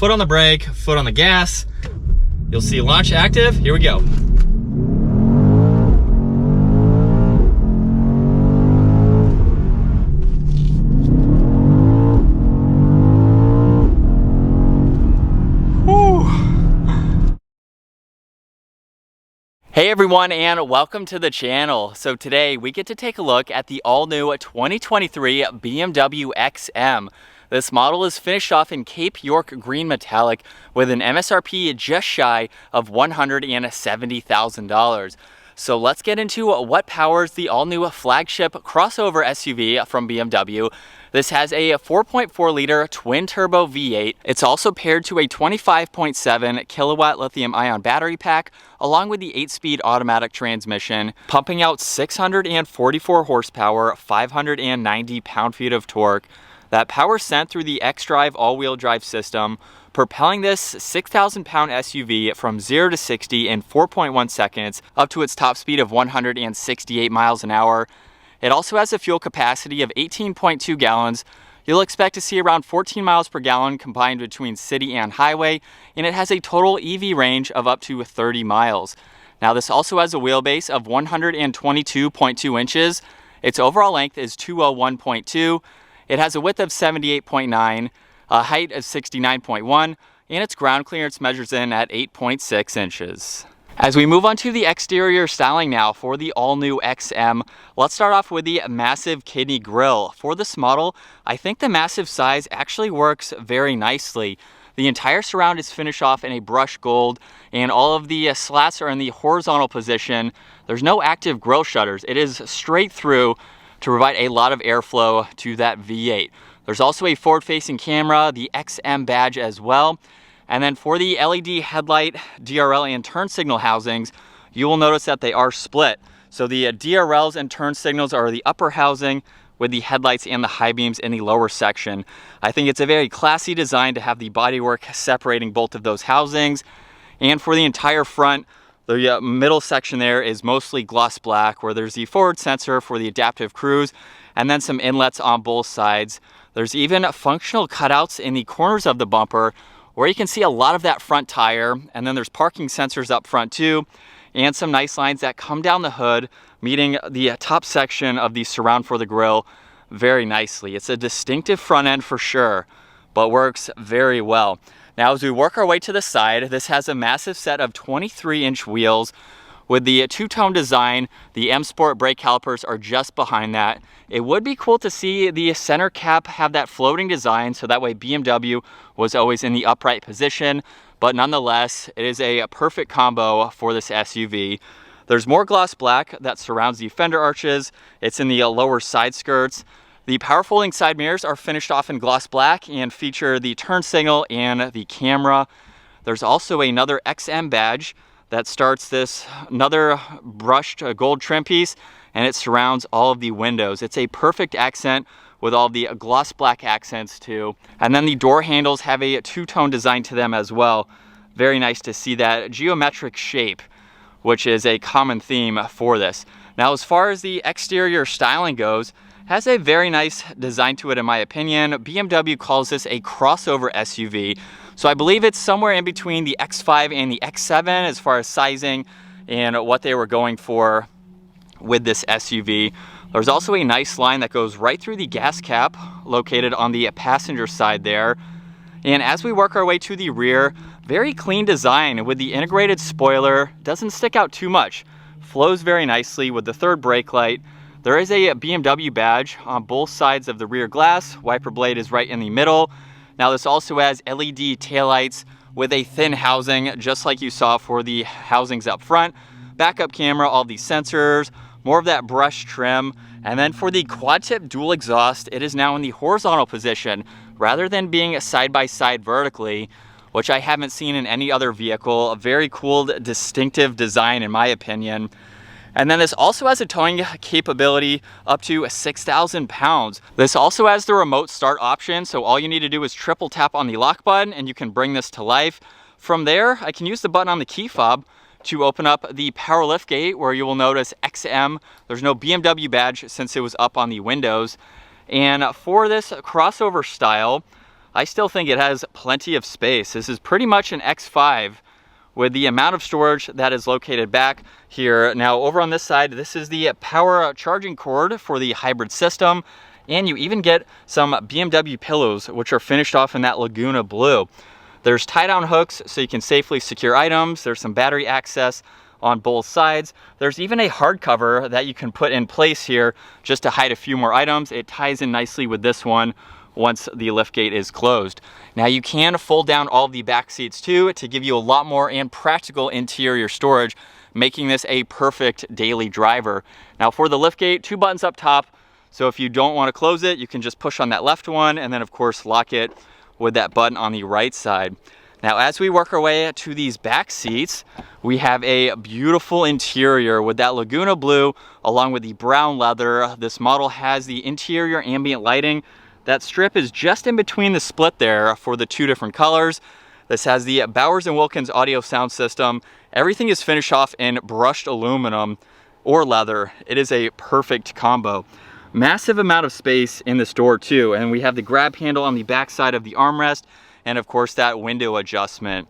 foot on the brake, foot on the gas. You'll see launch active. Here we go. Hey everyone, and welcome to the channel. So today we get to take a look at the all-new 2023 BMW XM. This model is finished off in Cape York green metallic with an MSRP just shy of $170,000. So let's get into what powers the all-new flagship crossover SUV from BMW. This has a 4.4-liter twin-turbo V8. It's also paired to a 25.7 kilowatt lithium-ion battery pack, along with the 8-speed automatic transmission, pumping out 644 horsepower, 590 pound-feet of torque. That power sent through the xDrive all-wheel drive system, propelling this 6,000-pound SUV from 0 to 60 in 4.1 seconds, up to its top speed of 168 miles an hour. It also has a fuel capacity of 18.2 gallons. You'll expect to see around 14 miles per gallon combined between city and highway, and it has a total EV range of up to 30 miles. Now, this also has a wheelbase of 122.2 inches. Its overall length is 201.2. It has a width of 78.9, a height of 69.1, and its ground clearance measures in at 8.6 inches. As we move on to the exterior styling now for the all-new XM, let's start off with the massive kidney grille. For this model, I think the massive size actually works very nicely. The entire surround is finished off in a brushed gold, and all of the slats are in the horizontal position. There's no active grille shutters. It is straight through to provide a lot of airflow to that V8. There's also a forward-facing camera, the XM badge as well. And then for the LED headlight, DRL, and turn signal housings, you will notice that they are split. So the DRLs and turn signals are the upper housing, with the headlights and the high beams in the lower section. I think it's a very classy design to have the bodywork separating both of those housings. And for the entire front, the middle section there is mostly gloss black, where there's the forward sensor for the adaptive cruise, and then some inlets on both sides. There's even functional cutouts in the corners of the bumper, where you can see a lot of that front tire, and then there's parking sensors up front too, and some nice lines that come down the hood, meeting the top section of the surround for the grille very nicely. It's a distinctive front end for sure, but works very well. Now, as we work our way to the side, this has a massive set of 23-inch wheels. With the two-tone design, the M Sport brake calipers are just behind that. It would be cool to see the center cap have that floating design, so that way BMW was always in the upright position, but nonetheless, it is a perfect combo for this SUV. There's more gloss black that surrounds the fender arches. It's in the lower side skirts. The power folding side mirrors are finished off in gloss black and feature the turn signal and the camera. There's also another XM badge that starts this, another brushed gold trim piece, and it surrounds all of the windows. It's a perfect accent with all the gloss black accents too. And then the door handles have a two-tone design to them as well. Very nice to see that geometric shape, which is a common theme for this. Now, as far as the exterior styling goes, has a very nice design to it in my opinion. BMW calls this a crossover SUV. So I believe it's somewhere in between the X5 and the X7 as far as sizing and what they were going for with this SUV. There's also a nice line that goes right through the gas cap located on the passenger side there. And as we work our way to the rear, very clean design with the integrated spoiler. Doesn't stick out too much. Flows very nicely with the third brake light. There is a BMW badge on both sides of the rear glass. Wiper blade is right in the middle. Now, this also has LED taillights with a thin housing, just like you saw for the housings up front. Backup camera, all these sensors, more of that brush trim. And then for the quad tip dual exhaust, it is now in the horizontal position rather than being side by side vertically, which I haven't seen in any other vehicle. A very cool, distinctive design in my opinion. And then this also has a towing capability up to 6,000 pounds. This also has the remote start option, so all you need to do is triple tap on the lock button and you can bring this to life. From there, I can use the button on the key fob to open up the power lift gate, where you will notice XM. There's no BMW badge since it was up on the windows. And for this crossover style, I still think it has plenty of space. This is pretty much an X5 with the amount of storage that is located back here. Now over on this side, this is the power charging cord for the hybrid system. And you even get some BMW pillows, which are finished off in that Laguna blue. There's tie-down hooks so you can safely secure items. There's some battery access on both sides. There's even a hardcover that you can put in place here just to hide a few more items. It ties in nicely with this one once the liftgate is closed. Now you can fold down all the back seats too to give you a lot more and practical interior storage, making this a perfect daily driver. Now for the liftgate, 2 buttons up top. So if you don't want to close it, you can just push on that left one and then of course lock it with that button on the right side. Now as we work our way to these back seats, we have a beautiful interior with that Laguna blue along with the brown leather. This model has the interior ambient lighting. That strip is just in between the split there for the 2 different colors. This has the Bowers & Wilkins audio sound system. Everything is finished off in brushed aluminum or leather. It is a perfect combo. Massive amount of space in this door too, and we have the grab handle on the back side of the armrest, and of course that window adjustment.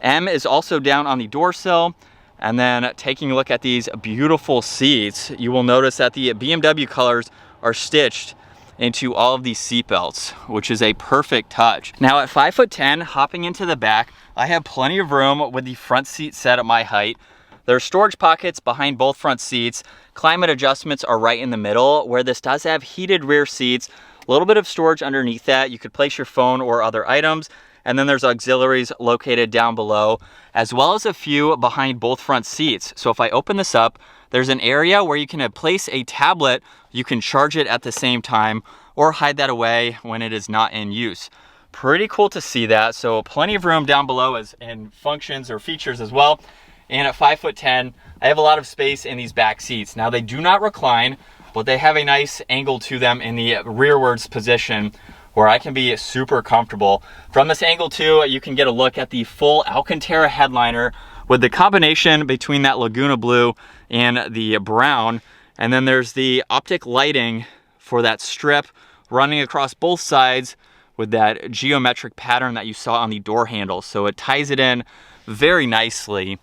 M is also down on the door sill. And then taking a look at these beautiful seats, you will notice that the BMW colors are stitched into all of these seat belts, which is a perfect touch. Now at 5'10", hopping into the back, I have plenty of room with the front seat set at my height. There are storage pockets behind both front seats. Climate adjustments are right in the middle, where this does have heated rear seats. A little bit of storage underneath that. You could place your phone or other items. And then there's auxiliaries located down below, as well as a few behind both front seats. So if I open this up, there's an area where you can place a tablet. You can charge it at the same time or hide that away when it is not in use. Pretty cool to see that. So plenty of room down below as in functions or features as well. And at 5'10", I have a lot of space in these back seats. Now they do not recline, but they have a nice angle to them in the rearwards position where I can be super comfortable. From this angle too, you can get a look at the full Alcantara headliner with the combination between that Laguna blue and the brown. And then there's the optic lighting for that strip running across both sides with that geometric pattern that you saw on the door handle. So it ties it in very nicely.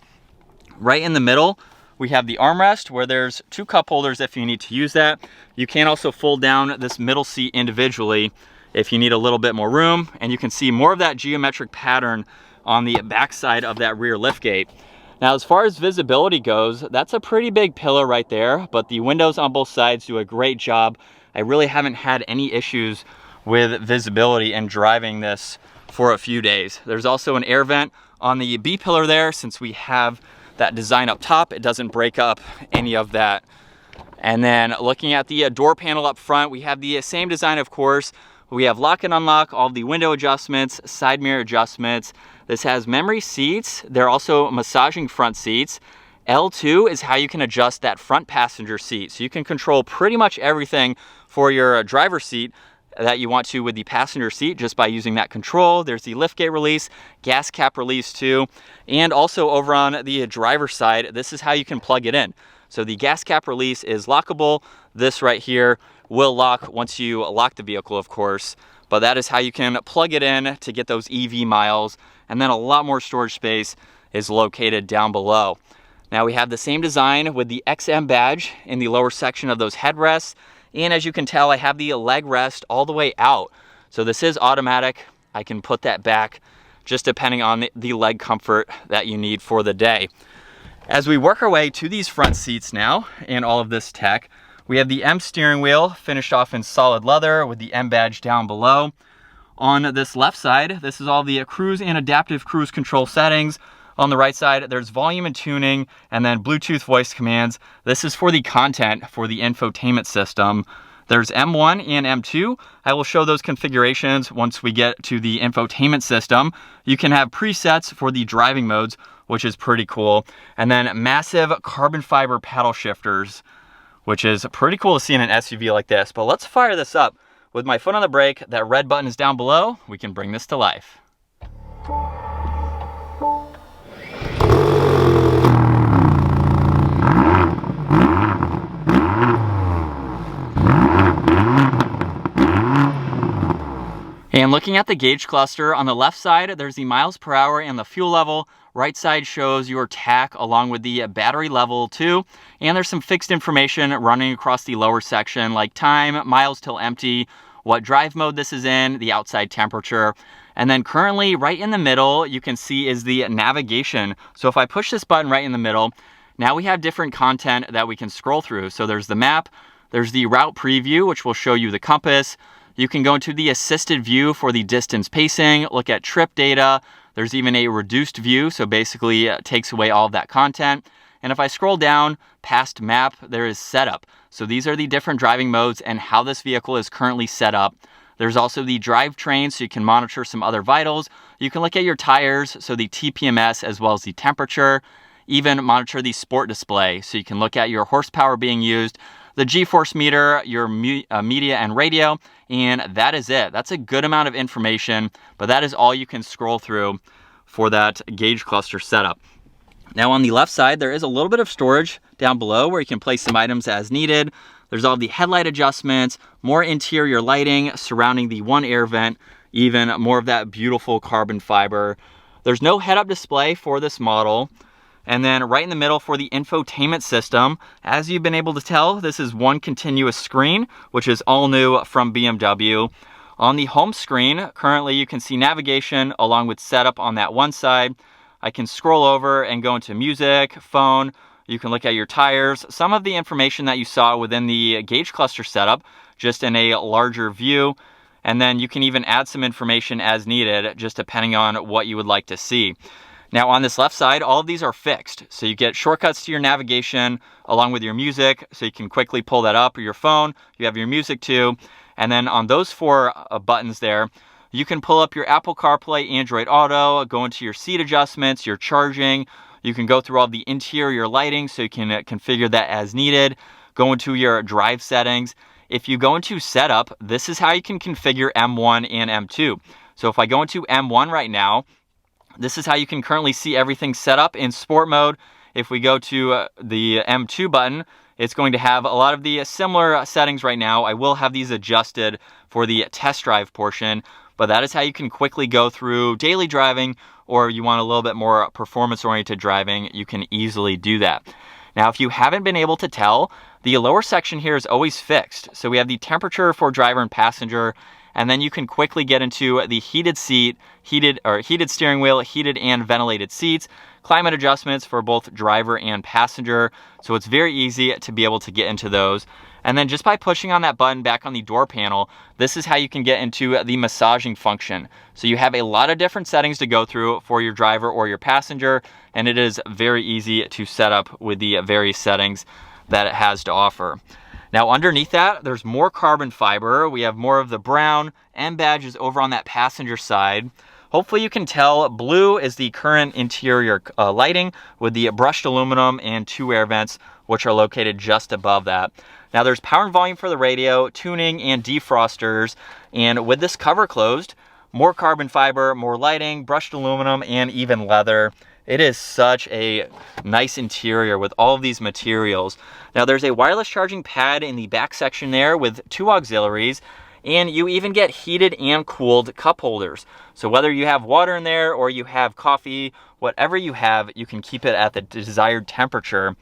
Right in the middle, we have the armrest where there's 2 cup holders if you need to use that. You can also fold down this middle seat individually if you need a little bit more room, and you can see more of that geometric pattern on the back side of that rear liftgate. Now, as far as visibility goes, that's a pretty big pillar right there, but the windows on both sides do a great job. I really haven't had any issues with visibility and driving this for a few days. There's also an air vent on the B pillar there. Since we have that design up top, it doesn't break up any of that. And then looking at the door panel up front, we have the same design, of course. We have lock and unlock, all the window adjustments, side mirror adjustments. This has memory seats. There are also massaging front seats. L2 is how you can adjust that front passenger seat. So you can control pretty much everything for your driver's seat that you want to with the passenger seat just by using that control. There's the liftgate release, gas cap release too. And also over on the driver's side, this is how you can plug it in. So the gas cap release is lockable. This right here will lock once you lock the vehicle, of course, but that is how you can plug it in to get those EV miles. And then a lot more storage space is located down below. Now we have the same design with the XM badge in the lower section of those headrests. And as you can tell, I have the leg rest all the way out. So this is automatic. I can put that back just depending on the leg comfort that you need for the day. As we work our way to these front seats now and all of this tech, we have the M steering wheel finished off in solid leather with the M badge down below. On this left side, this is all the cruise and adaptive cruise control settings. On the right side, there's volume and tuning, and then Bluetooth voice commands. This is for the content for the infotainment system. There's M1 and M2. I will show those configurations once we get to the infotainment system. You can have presets for the driving modes, which is pretty cool. And then massive carbon fiber paddle shifters, which is pretty cool to see in an SUV like this. But let's fire this up. With my foot on the brake, that red button is down below. We can bring this to life. And looking at the gauge cluster, on the left side, there's the miles per hour and the fuel level. Right side shows your tach along with the battery level too. And there's some fixed information running across the lower section like time, miles till empty, what drive mode this is in, the outside temperature. And then currently right in the middle, you can see is the navigation. So if I push this button right in the middle, now we have different content that we can scroll through. So there's the map, there's the route preview, which will show you the compass. You can go into the assisted view for the distance pacing, look at trip data. There's even a reduced view, so basically it takes away all of that content. And if I scroll down past map, there is setup. So these are the different driving modes and how this vehicle is currently set up. There's also the drivetrain, so you can monitor some other vitals. You can look at your tires, so the TPMS as well as the temperature. Even monitor the sport display, so you can look at your horsepower being used, the G-force meter, your media and radio, and that is it. That's a good amount of information, but that is all you can scroll through for that gauge cluster setup. Now on the left side, there is a little bit of storage down below where you can place some items as needed. There's all the headlight adjustments, more interior lighting surrounding the one air vent, even more of that beautiful carbon fiber. There's no head-up display for this model. And then right in the middle for the infotainment system, as you've been able to tell, this is one continuous screen, which is all new from BMW. On the home screen, currently you can see navigation along with setup on that one side. I can scroll over and go into music, phone. You can look at your tires, some of the information that you saw within the gauge cluster setup, just in a larger view. And then you can even add some information as needed, just depending on what you would like to see. Now on this left side, all of these are fixed. So you get shortcuts to your navigation along with your music. So you can quickly pull that up, or your phone. You have your music too. And then on those four buttons there, you can pull up your Apple CarPlay, Android Auto, go into your seat adjustments, your charging. You can go through all the interior lighting so you can configure that as needed. Go into your drive settings. If you go into setup, this is how you can configure M1 and M2. So if I go into M1 right now, this is how you can currently see everything set up in sport mode. If we go to the M2 button, it's going to have a lot of the similar settings right now. I will have these adjusted for the test drive portion, but that is how you can quickly go through daily driving, or you want a little bit more performance-oriented driving, you can easily do that. Now, if you haven't been able to tell, the lower section here is always fixed. So we have the temperature for driver and passenger, and then you can quickly get into the heated seat, heated steering wheel, heated and ventilated seats, climate adjustments for both driver and passenger. So it's very easy to be able to get into those. And then just by pushing on that button back on the door panel, this is how you can get into the massaging function. So you have a lot of different settings to go through for your driver or your passenger, and it is very easy to set up with the various settings that it has to offer. Now underneath that, there's more carbon fiber. We have more of the brown. M badge is over on that passenger side. Hopefully you can tell blue is the current interior lighting with the brushed aluminum and two air vents, which are located just above that. Now there's power and volume for the radio, tuning and defrosters. And with this cover closed, more carbon fiber, more lighting, brushed aluminum, and even leather. It is such a nice interior with all of these materials. Now there's a wireless charging pad in the back section there with two auxiliaries, and you even get heated and cooled cup holders. So whether you have water in there or you have coffee, whatever you have, you can keep it at the desired temperature.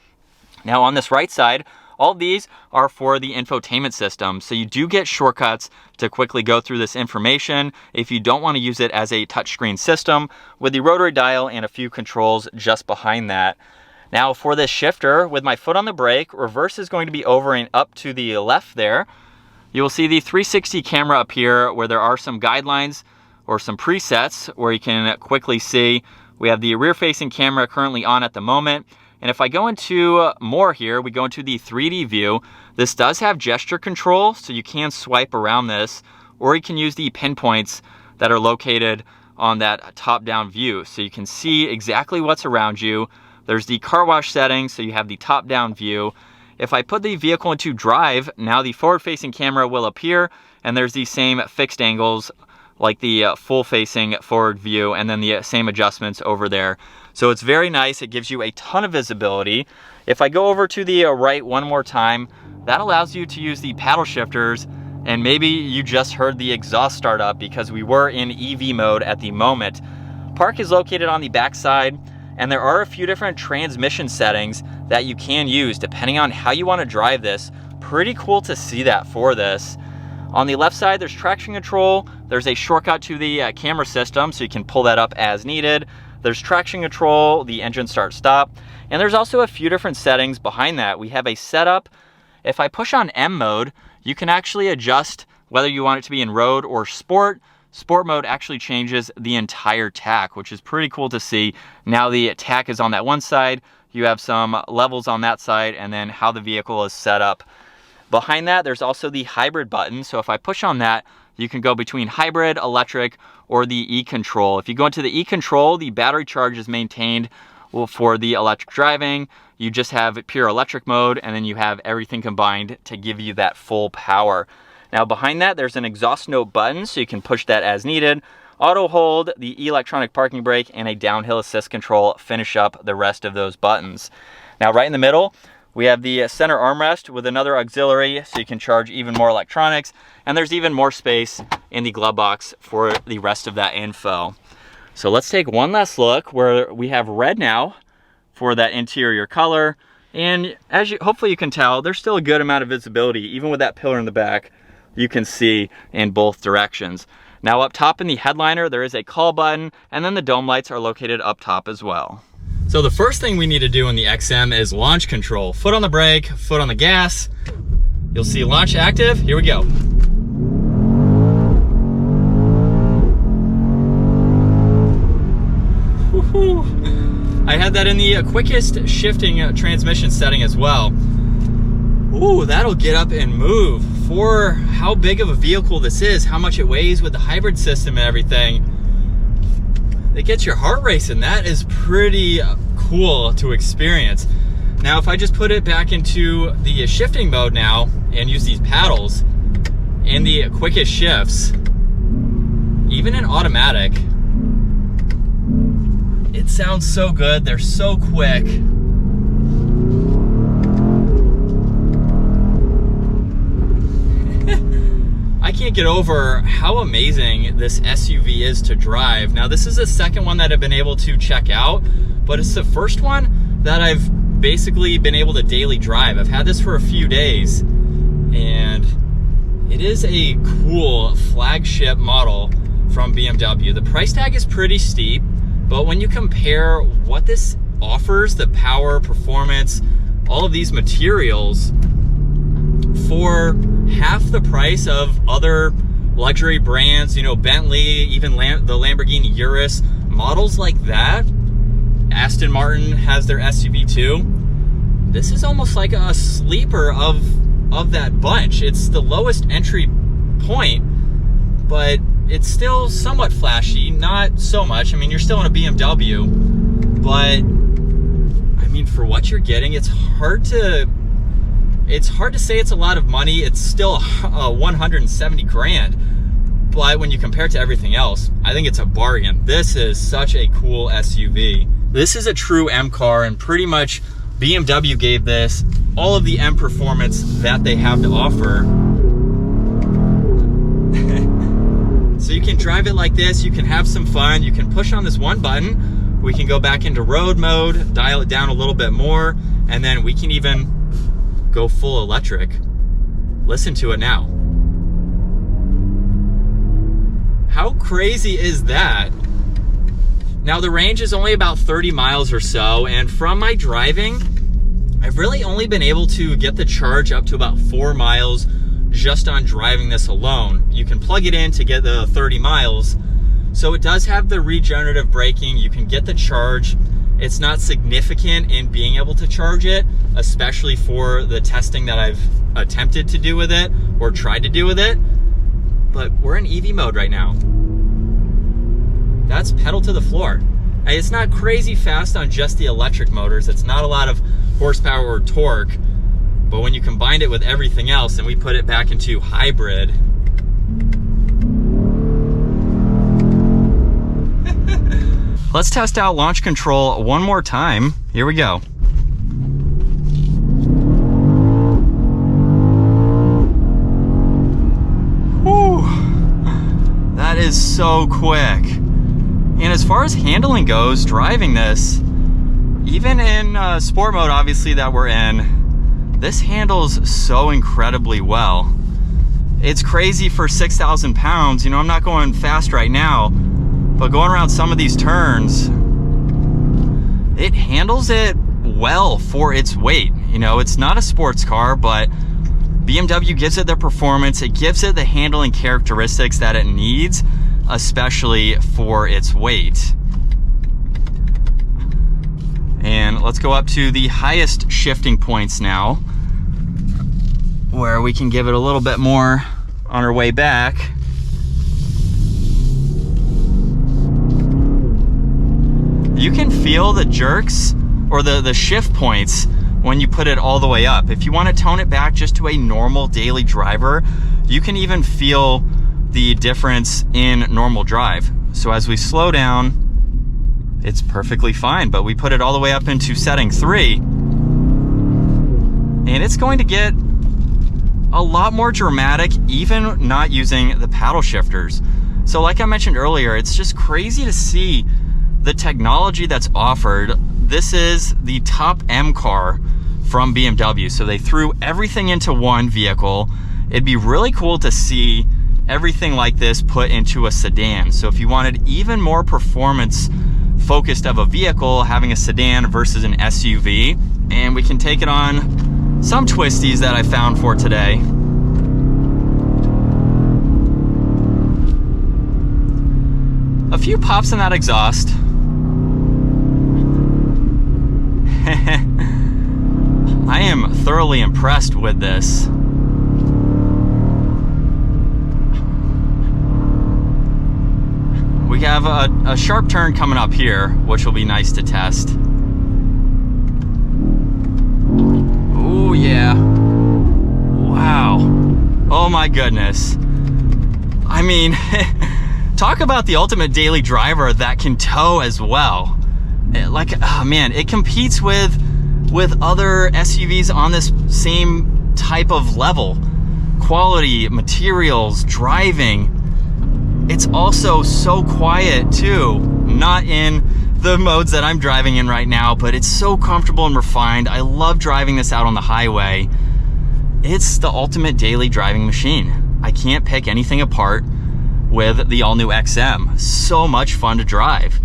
Now on this right side, all these are for the infotainment system. So you do get shortcuts to quickly go through this information if you don't want to use it as a touchscreen system, with the rotary dial and a few controls just behind that. Now for this shifter, with my foot on the brake, reverse is going to be over and up to the left there. You will see the 360 camera up here where there are some guidelines or some presets where you can quickly see. We have the rear facing camera currently on at the moment. And if I go into more here, we go into the 3D view. This does have gesture control, so you can swipe around this, or you can use the pinpoints that are located on that top-down view. So you can see exactly what's around you. There's the car wash settings, so you have the top-down view. If I put the vehicle into drive, now the forward-facing camera will appear, and there's the same fixed angles like the full-facing forward view, and then the same adjustments over there. So it's very nice. It gives you a ton of visibility. If I go over to the right one more time, that allows you to use the paddle shifters And maybe you just heard the exhaust start up because we were in EV mode at the moment. Park is located on the back side, and there are a few different transmission settings that you can use depending on how you want to drive this. Pretty cool to see that for this. On the left side, there's traction control. There's a shortcut to the camera system, so you can pull that up as needed. There's traction control, the engine start stop, and there's also a few different settings behind that. We have a setup. If I push on M mode, you can actually adjust whether you want it to be in road or sport. Sport mode actually changes the entire tack, which is pretty cool to see. Now the tack is on that one side, you have some levels on that side, and then how the vehicle is set up. Behind that, there's also the hybrid button. So if I push on that, you can go between hybrid, electric, or the e-control. If you go into the e-control, the battery charge is maintained for the electric driving. You just have pure electric mode, and then you have everything combined to give you that full power. Now behind that, there's an exhaust note button, so you can push that as needed. Auto hold, the electronic parking brake, and a downhill assist control finish up the rest of those buttons. Now right in the middle, we have the center armrest with another auxiliary, so you can charge even more electronics, and there's even more space in the glove box for the rest of that info. So let's take one last look where we have red now for that interior color. And as you hopefully you can tell, there's still a good amount of visibility. Even with that pillar in the back, you can see in both directions. Now up top in the headliner, there is a call button, and then the dome lights are located up top as well. So the first thing we need to do in the XM is launch control. Foot on the brake, foot on the gas. You'll see launch active. Here we go. I had that in the quickest shifting transmission setting as well. Ooh, that'll get up and move. For how big of a vehicle this is, how much it weighs with the hybrid system and everything, it gets your heart racing. That is pretty cool to experience. Now, if I just put it back into the shifting mode now and use these paddles in the quickest shifts, even in automatic, it sounds so good. They're so quick. I can't get over how amazing this SUV is to drive. Now, this is the second one that I've been able to check out, but it's the first one that I've basically been able to daily drive. I've had this for a few days, and it is a cool flagship model from BMW. The price tag is pretty steep, but when you compare what this offers, the power, performance, all of these materials, for half the price of other luxury brands, you know, Bentley, even the Lamborghini Urus, models like that. Aston Martin has their SUV too. This is almost like a sleeper of that bunch. It's the lowest entry point, but it's still somewhat flashy, not so much. I mean, you're still in a BMW, but I mean, for what you're getting, it's hard to say it's a lot of money. It's still 170 grand, but when you compare it to everything else, I think it's a bargain. This is such a cool SUV. This is a true M car, and pretty much BMW gave this all of the M performance that they have to offer. So you can drive it like this, you can have some fun, you can push on this one button, we can go back into road mode, dial it down a little bit more, and then we can even go full electric. Listen to it now. How crazy is that? Now the range is only about 30 miles or so, and from my driving, I've really only been able to get the charge up to about 4 miles just on driving this alone. You can plug it in to get the 30 miles. So it does have the regenerative braking. You can get the charge. It's not significant in being able to charge it, especially for the testing that I've attempted to do with it or tried to do with it. But we're in EV mode right now. That's pedal to the floor. It's not crazy fast on just the electric motors. It's not a lot of horsepower or torque. But when you combine it with everything else and we put it back into hybrid, let's test out launch control one more time. Here we go. is so quick. And as far as handling goes, driving this, even in sport mode, obviously, that we're in, this handles so incredibly well. It's crazy for 6,000 pounds. You know, I'm not going fast right now, but going around some of these turns, it handles it well for its weight. You know, it's not a sports car, but BMW gives it the performance, it gives it the handling characteristics that it needs, especially for its weight. And let's go up to the highest shifting points now, where we can give it a little bit more on our way back. You can feel the jerks or the shift points when you put it all the way up. If you want to tone it back just to a normal daily driver, you can even feel the difference in normal drive. So as we slow down, it's perfectly fine, but we put it all the way up into setting 3, and it's going to get a lot more dramatic, even not using the paddle shifters. So like I mentioned earlier, it's just crazy to see the technology that's offered. This is the top M car from BMW. So they threw everything into one vehicle. It'd be really cool to see everything like this put into a sedan. So if you wanted even more performance focused of a vehicle, having a sedan versus an SUV, and we can take it on some twisties that I found for today. A few pops in that exhaust. I am thoroughly impressed with this. We have a sharp turn coming up here, which will be nice to test. Oh yeah. Wow. Oh my goodness. I mean, talk about the ultimate daily driver that can tow as well. Like, oh man, it competes with other SUVs on this same type of level. Quality, materials, driving. It's also so quiet too. Not in the modes that I'm driving in right now, but it's so comfortable and refined. I love driving this out on the highway. It's the ultimate daily driving machine. I can't pick anything apart with the all-new XM. So much fun to drive.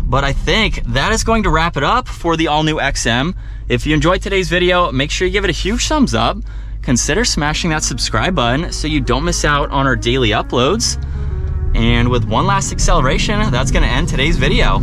But I think that is going to wrap it up for the all-new XM. If you enjoyed today's video, make sure you give it a huge thumbs up. Consider smashing that subscribe button so you don't miss out on our daily uploads. And with one last acceleration, that's going to end today's video.